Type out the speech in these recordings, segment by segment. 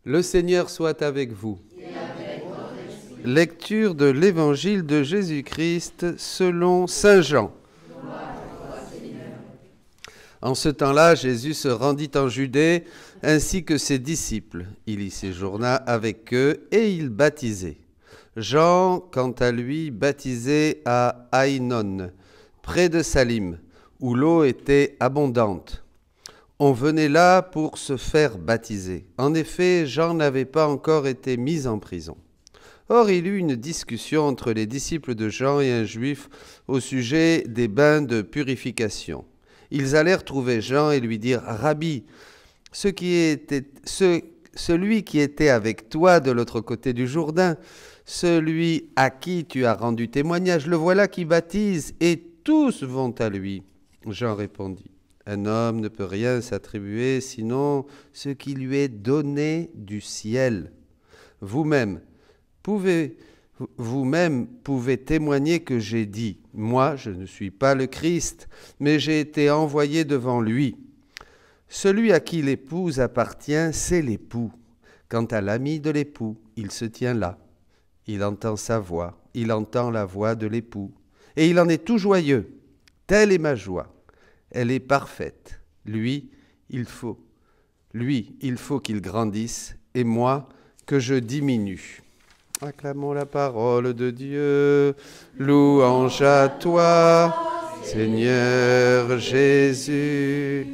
Le Seigneur soit avec vous. Lecture de l'Évangile de Jésus-Christ selon saint Jean. En ce temps-là, Jésus se rendit en Judée ainsi que ses disciples. Il y séjourna avec eux et il baptisait. Jean, quant à lui, baptisait à Aïnon, près de Salim, où l'eau était abondante. On venait là pour se faire baptiser. En effet, Jean n'avait pas encore été mis en prison. Or, il y eut une discussion entre les disciples de Jean et un juif au sujet des bains de purification. Ils allèrent trouver Jean et lui dirent « Rabbi, celui qui était avec toi de l'autre côté du Jourdain, celui à qui tu as rendu témoignage, le voilà qui baptise et tous vont à lui. » Jean répondit « Un homme ne peut rien s'attribuer sinon ce qui lui est donné du ciel. Vous-même pouvez témoigner que j'ai dit, moi je ne suis pas le Christ, mais j'ai été envoyé devant lui. Celui à qui l'épouse appartient, c'est l'époux. Quant à l'ami de l'époux, il se tient là. Il entend sa voix, il entend la voix de l'époux, et il en est tout joyeux. Telle est ma joie, elle est parfaite. Lui, il faut qu'il grandisse, et moi, que je diminue. Acclamons la parole de Dieu, louange à toi, Seigneur Jésus.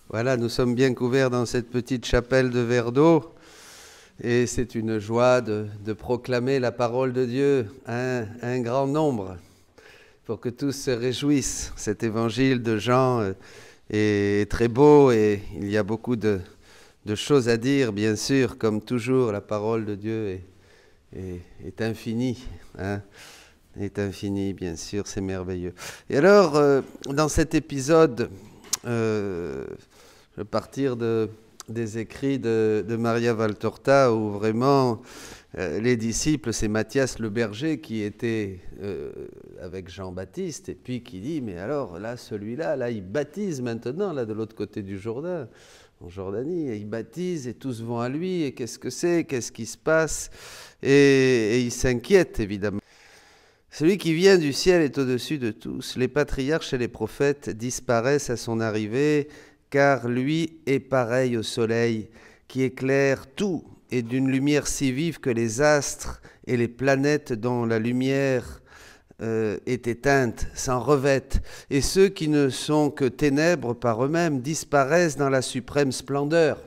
Voilà, nous sommes bien couverts dans cette petite chapelle de verre d'eau et c'est une joie de proclamer la parole de Dieu à un grand nombre pour que tous se réjouissent. Cet évangile de Jean est très beau et il y a beaucoup de choses à dire, bien sûr, comme toujours, la parole de Dieu est infinie, hein, est infinie, bien sûr, c'est merveilleux. Et alors, dans cet épisode, je vais partir des écrits de Maria Valtorta où vraiment les disciples, c'est Matthias le berger qui était avec Jean-Baptiste et puis qui dit mais alors là celui-là là il baptise maintenant là de l'autre côté du Jourdain en Jordanie et il baptise et tous vont à lui et qu'est-ce que c'est, qu'est-ce qui se passe et il s'inquiète évidemment. Celui qui vient du ciel est au-dessus de tous. Les patriarches et les prophètes disparaissent à son arrivée, car lui est pareil au soleil, qui éclaire tout, et d'une lumière si vive que les astres et les planètes dont la lumière est éteinte s'en revêtent. Et ceux qui ne sont que ténèbres par eux-mêmes disparaissent dans la suprême splendeur.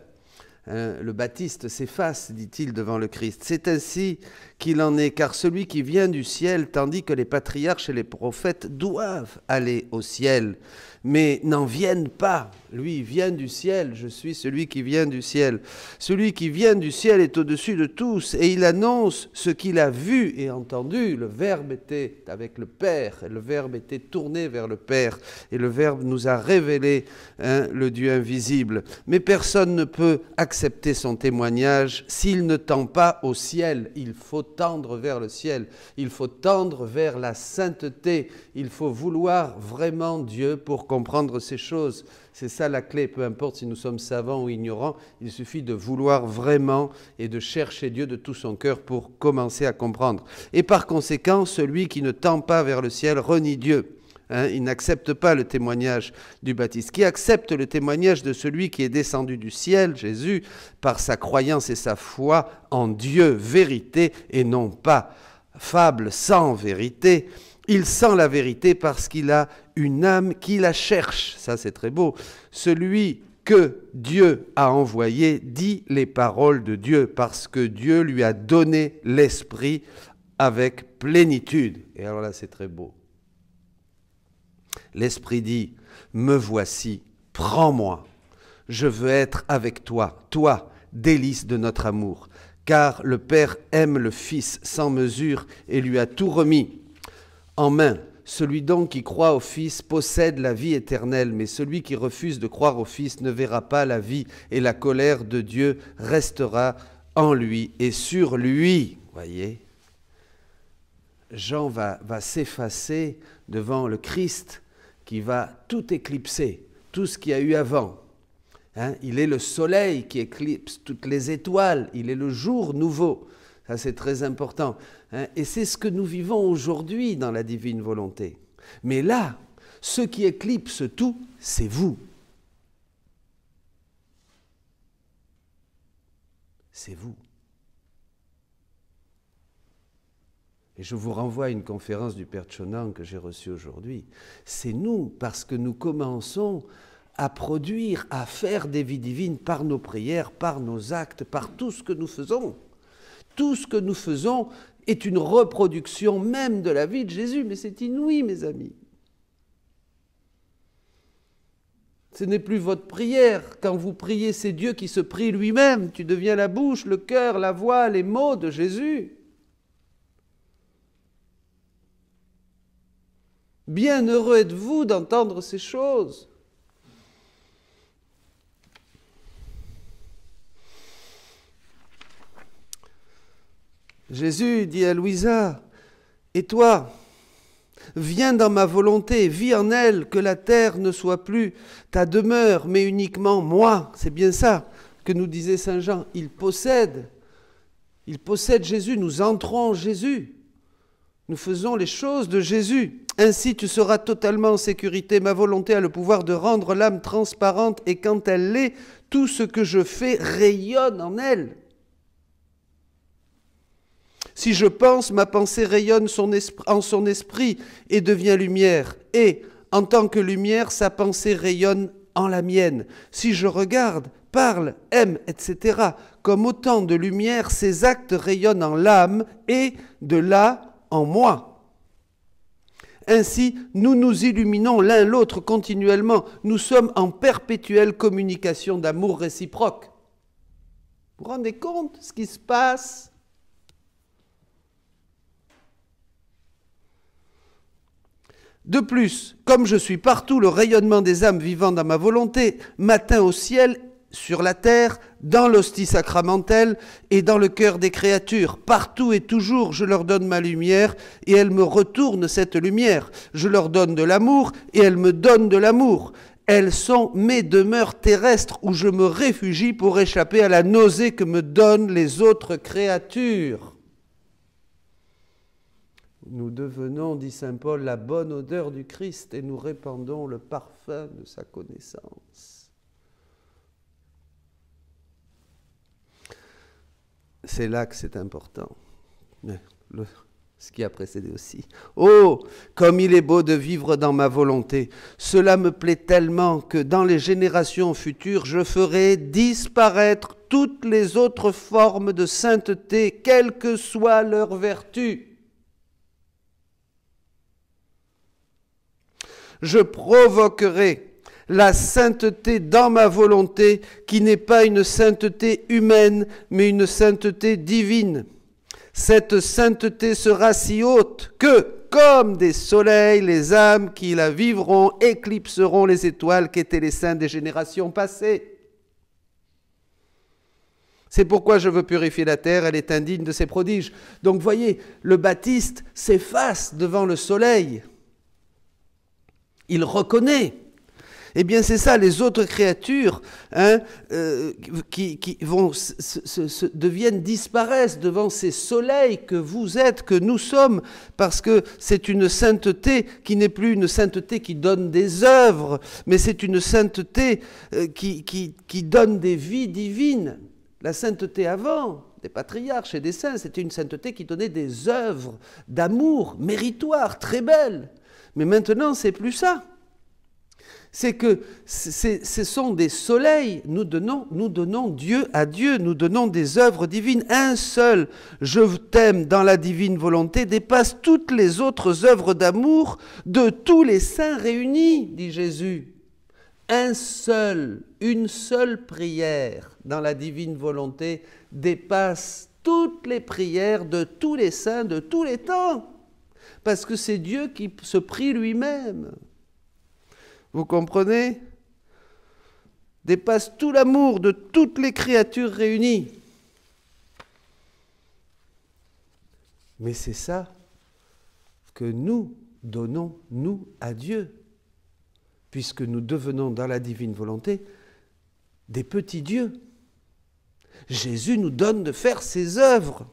Le Baptiste s'efface, dit-il, devant le Christ. C'est ainsi qu'il en est, car celui qui vient du ciel, tandis que les patriarches et les prophètes doivent aller au ciel, mais n'en viennent pas. Lui, il vient du ciel, je suis celui qui vient du ciel. Celui qui vient du ciel est au-dessus de tous, et il annonce ce qu'il a vu et entendu. Le Verbe était avec le Père, et le Verbe était tourné vers le Père, et le Verbe nous a révélé le Dieu invisible. Mais personne ne peut accepter son témoignage s'il ne tend pas au ciel. Il faut tendre vers le ciel, il faut tendre vers la sainteté, il faut vouloir vraiment Dieu pour comprendre ces choses. C'est ça la clé, peu importe si nous sommes savants ou ignorants, il suffit de vouloir vraiment et de chercher Dieu de tout son cœur pour commencer à comprendre. Et par conséquent, celui qui ne tend pas vers le ciel renie Dieu. Il n'accepte pas le témoignage du Baptiste. Qui accepte le témoignage de celui qui est descendu du ciel, Jésus, par sa croyance et sa foi en Dieu, vérité, et non pas fable sans vérité. Il sent la vérité parce qu'il a une âme qui la cherche. Ça, c'est très beau. Celui que Dieu a envoyé dit les paroles de Dieu parce que Dieu lui a donné l'esprit avec plénitude. Et alors là, c'est très beau. L'Esprit dit, me voici, prends-moi, je veux être avec toi, toi, délice de notre amour, car le Père aime le Fils sans mesure et lui a tout remis en main. Celui donc qui croit au Fils possède la vie éternelle, mais celui qui refuse de croire au Fils ne verra pas la vie et la colère de Dieu restera en lui et sur lui. Voyez ? Jean va s'effacer devant le Christ qui va tout éclipser, tout ce qu'il y a eu avant. Hein, il est le soleil qui éclipse toutes les étoiles, il est le jour nouveau. Ça, c'est très important. Hein, et c'est ce que nous vivons aujourd'hui dans la divine volonté. Mais là, ce qui éclipse tout, c'est vous. C'est vous. Et je vous renvoie à une conférence du Père Chonan que j'ai reçue aujourd'hui. C'est nous, parce que nous commençons à produire, à faire des vies divines par nos prières, par nos actes, par tout ce que nous faisons. Tout ce que nous faisons est une reproduction même de la vie de Jésus, mais c'est inouï, mes amis. Ce n'est plus votre prière. Quand vous priez, c'est Dieu qui se prie lui-même. Tu deviens la bouche, le cœur, la voix, les mots de Jésus. Bien heureux êtes-vous d'entendre ces choses. Jésus dit à Louisa, « Et toi, viens dans ma volonté, vis en elle, que la terre ne soit plus ta demeure, mais uniquement moi. » C'est bien ça que nous disait Saint Jean. Il possède Jésus, nous entrons en Jésus. Nous faisons les choses de Jésus. Ainsi tu seras totalement en sécurité. Ma volonté a le pouvoir de rendre l'âme transparente et quand elle l'est, tout ce que je fais rayonne en elle. Si je pense, ma pensée rayonne en son esprit et devient lumière. Et, en tant que lumière, sa pensée rayonne en la mienne. Si je regarde, parle, aime, etc., comme autant de lumière, ses actes rayonnent en l'âme et, de là, en moi. Ainsi, nous nous illuminons l'un l'autre continuellement. Nous sommes en perpétuelle communication d'amour réciproque. Vous vous rendez compte ce qui se passe ? De plus, comme je suis partout, le rayonnement des âmes vivant dans ma volonté m'atteint au ciel, sur la terre, dans l'hostie sacramentelle et dans le cœur des créatures. Partout et toujours, je leur donne ma lumière et elles me retournent cette lumière. Je leur donne de l'amour et elles me donnent de l'amour. Elles sont mes demeures terrestres où je me réfugie pour échapper à la nausée que me donnent les autres créatures. Nous devenons, dit saint Paul, la bonne odeur du Christ et nous répandons le parfum de sa connaissance. C'est là que c'est important. Ce qui a précédé aussi. Oh, comme il est beau de vivre dans ma volonté. Cela me plaît tellement que dans les générations futures, je ferai disparaître toutes les autres formes de sainteté, quelle que soit leur vertu. Je provoquerai la sainteté dans ma volonté qui n'est pas une sainteté humaine, mais une sainteté divine. Cette sainteté sera si haute que, comme des soleils, les âmes qui la vivront éclipseront les étoiles qu'étaient les saints des générations passées. C'est pourquoi je veux purifier la terre, elle est indigne de ses prodiges. Donc voyez, le Baptiste s'efface devant le soleil. Il reconnaît. Eh bien, c'est ça, les autres créatures qui disparaissent devant ces soleils que vous êtes, que nous sommes, parce que c'est une sainteté qui n'est plus une sainteté qui donne des œuvres, mais c'est une sainteté qui donne des vies divines. La sainteté avant, des patriarches et des saints, c'était une sainteté qui donnait des œuvres d'amour méritoires, très belles. Mais maintenant, c'est plus ça. C'est que ce sont des soleils. Nous donnons Dieu à Dieu. Nous donnons des œuvres divines. Un seul, je t'aime dans la divine volonté, dépasse toutes les autres œuvres d'amour de tous les saints réunis, dit Jésus. Une seule prière dans la divine volonté dépasse toutes les prières de tous les saints de tous les temps. Parce que c'est Dieu qui se prie lui-même. Vous comprenez? Dépasse tout l'amour de toutes les créatures réunies. Mais c'est ça que nous donnons, nous, à Dieu, puisque nous devenons dans la divine volonté des petits dieux. Jésus nous donne de faire ses œuvres.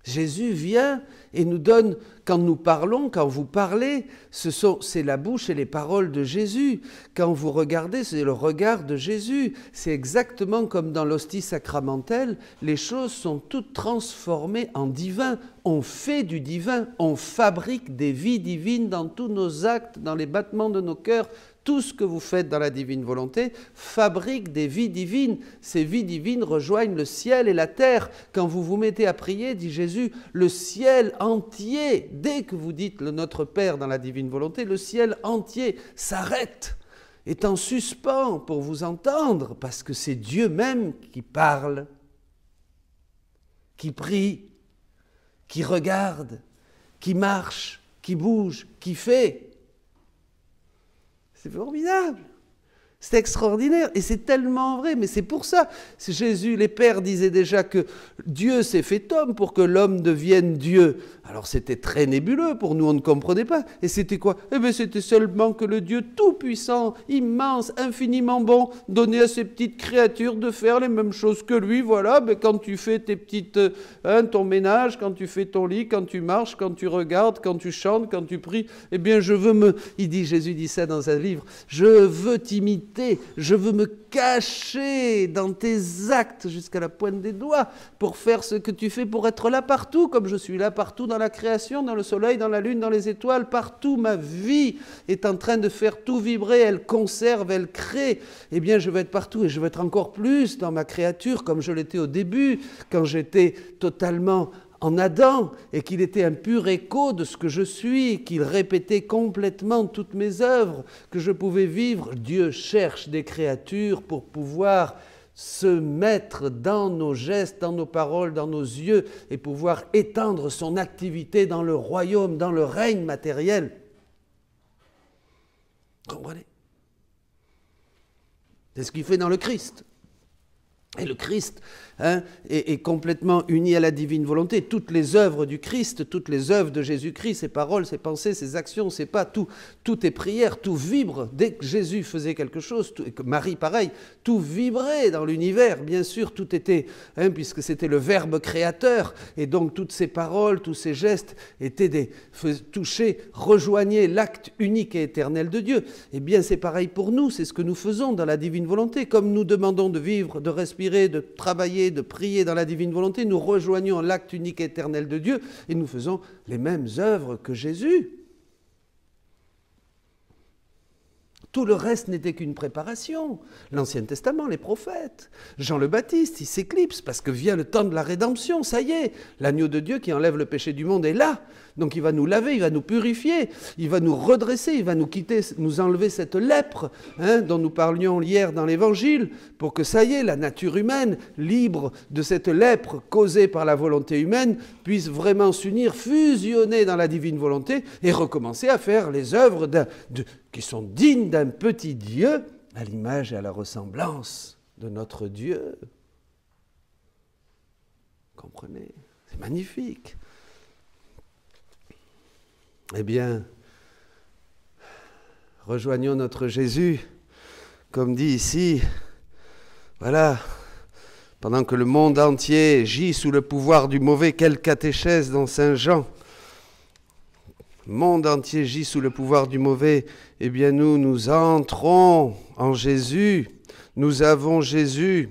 Jésus vient et nous donne, quand nous parlons, quand vous parlez, c'est la bouche et les paroles de Jésus. Quand vous regardez, c'est le regard de Jésus. C'est exactement comme dans l'hostie sacramentelle, les choses sont toutes transformées en divin. On fait du divin, on fabrique des vies divines dans tous nos actes, dans les battements de nos cœurs. Tout ce que vous faites dans la divine volonté fabrique des vies divines. Ces vies divines rejoignent le ciel et la terre. Quand vous vous mettez à prier, dit Jésus, le ciel entier, dès que vous dites le Notre Père dans la divine volonté, le ciel entier s'arrête, est en suspens pour vous entendre, parce que c'est Dieu même qui parle, qui prie, qui regarde, qui marche, qui bouge, qui fait. C'est formidable, c'est extraordinaire et c'est tellement vrai, mais c'est pour ça, Jésus, les pères disaient déjà que Dieu s'est fait homme pour que l'homme devienne Dieu. Alors c'était très nébuleux pour nous, on ne comprenait pas. Et c'était quoi? Eh bien c'était seulement que le Dieu tout-puissant, immense, infiniment bon, donnait à ses petites créatures de faire les mêmes choses que lui. Voilà, mais quand tu fais tes petites, ton ménage, quand tu fais ton lit, quand tu marches, quand tu regardes, quand tu chantes, quand tu pries, eh bien Jésus dit ça dans un livre, je veux t'imiter, je veux me cacher dans tes actes jusqu'à la pointe des doigts pour faire ce que tu fais, pour être là partout, comme je suis là partout dans la création, dans le soleil, dans la lune, dans les étoiles, partout. Ma vie est en train de faire tout vibrer, elle conserve, elle crée. Eh bien, je veux être partout et je veux être encore plus dans ma créature comme je l'étais au début, quand j'étais totalement en Adam, et qu'il était un pur écho de ce que je suis, qu'il répétait complètement toutes mes œuvres, que je pouvais vivre. Dieu cherche des créatures pour pouvoir se mettre dans nos gestes, dans nos paroles, dans nos yeux, et pouvoir étendre son activité dans le royaume, dans le règne matériel. Comprenez? C'est ce qu'il fait dans le Christ. Et le Christ est complètement uni à la divine volonté. Toutes les œuvres du Christ, toutes les œuvres de Jésus-Christ, ses paroles, ses pensées, ses actions, ses pas, tout est prière, tout vibre. Dès que Jésus faisait quelque chose, et que Marie pareil, tout vibrait dans l'univers. Bien sûr, tout était, puisque c'était le Verbe créateur, et donc toutes ces paroles, tous ces gestes étaient touchés, rejoignaient l'acte unique et éternel de Dieu. Eh bien, c'est pareil pour nous, c'est ce que nous faisons dans la divine volonté. Comme nous demandons de vivre, de respirer, de travailler, de prier dans la divine volonté, nous rejoignons l'acte unique et éternel de Dieu et nous faisons les mêmes œuvres que Jésus. Tout le reste n'était qu'une préparation. L'Ancien Testament, les prophètes, Jean le Baptiste, il s'éclipse parce que vient le temps de la rédemption, ça y est, l'agneau de Dieu qui enlève le péché du monde est là. Donc il va nous laver, il va nous purifier, il va nous redresser, il va nous quitter, nous enlever cette lèpre dont nous parlions hier dans l'Évangile, pour que ça y est, la nature humaine, libre de cette lèpre causée par la volonté humaine, puisse vraiment s'unir, fusionner dans la divine volonté et recommencer à faire les œuvres qui sont dignes d'un petit Dieu à l'image et à la ressemblance de notre Dieu. Comprenez? C'est magnifique. Eh bien, rejoignons notre Jésus, comme dit ici, voilà, pendant que le monde entier gît sous le pouvoir du mauvais, quelle catéchèse dans Saint Jean. Le monde entier gît sous le pouvoir du mauvais, eh bien nous entrons en Jésus, nous avons Jésus.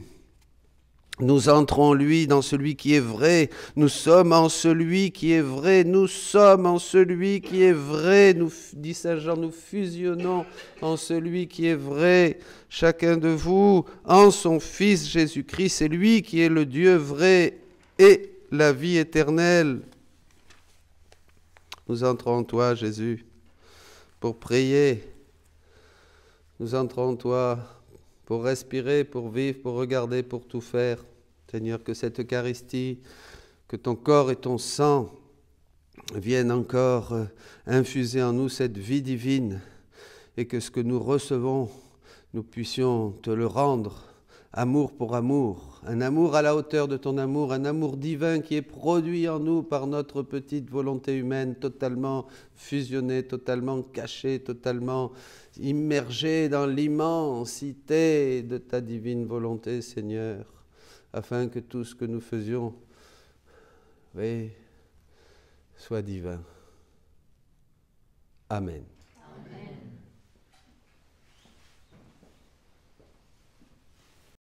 Nous entrons en lui, dans celui qui est vrai. Nous sommes en celui qui est vrai. Nous sommes en celui qui est vrai. Nous, dit Saint Jean, nous fusionnons en celui qui est vrai. Chacun de vous, en son Fils Jésus-Christ, c'est lui qui est le Dieu vrai et la vie éternelle. Nous entrons en toi, Jésus, pour prier. Nous entrons en toi pour respirer, pour vivre, pour regarder, pour tout faire. Seigneur, que cette Eucharistie, que ton corps et ton sang viennent encore infuser en nous cette vie divine et que ce que nous recevons, nous puissions te le rendre amour pour amour, un amour à la hauteur de ton amour, un amour divin qui est produit en nous par notre petite volonté humaine, totalement fusionnée, totalement cachée, totalement immergée dans l'immensité de ta divine volonté, Seigneur, afin que tout ce que nous faisions, oui, soit divin. Amen.